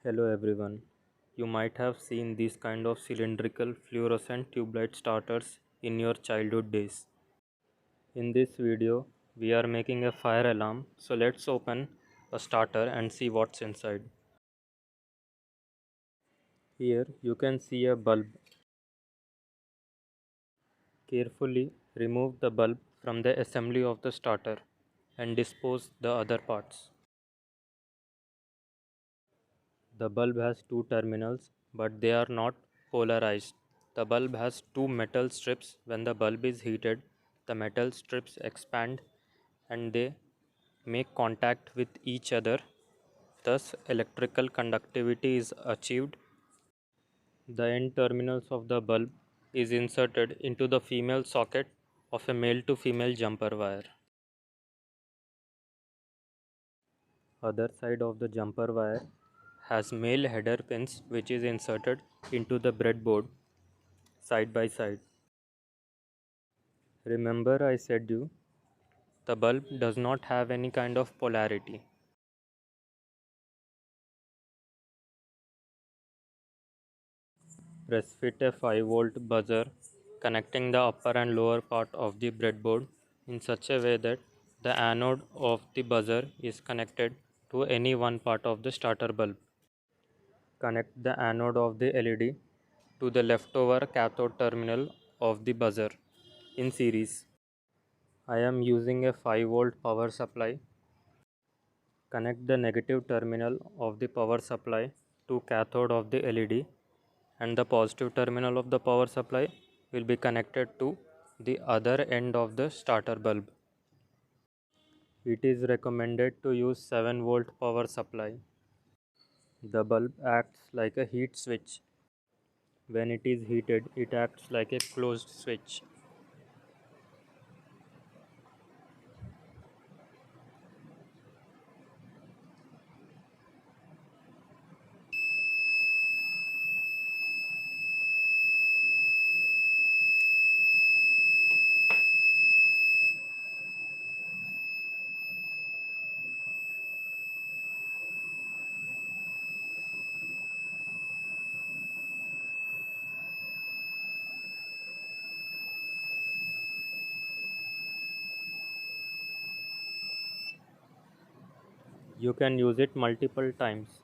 Hello everyone. You might have seen these kind of cylindrical fluorescent tube light starters in your childhood days. In this video, we are making a fire alarm, so let's open a starter and see what's inside. Here you can see a bulb. Carefully remove the bulb from the assembly of the starter and dispose the other parts. The bulb has two terminals, but they are not polarized. The bulb has two metal strips. When the bulb is heated, the metal strips expand and they make contact with each other. Thus, electrical conductivity is achieved. The end terminals of the bulb is inserted into the female socket of a male to female jumper wire. Other side of the jumper wire has male header pins which is inserted into the breadboard side by side. Remember I said you, the bulb does not have any kind of polarity. Press fit a 5-volt buzzer connecting the upper and lower part of the breadboard in such a way that the anode of the buzzer is connected to any one part of the starter bulb. Connect the anode of the LED to the leftover cathode terminal of the buzzer in series. I am using a 5-volt power supply. Connect the negative terminal of the power supply to cathode of the LED and the positive terminal of the power supply will be connected to the other end of the starter bulb. It is recommended to use 7-volt power supply. The bulb acts like a heat switch. When it is heated, it acts like a closed switch. You can use it multiple times.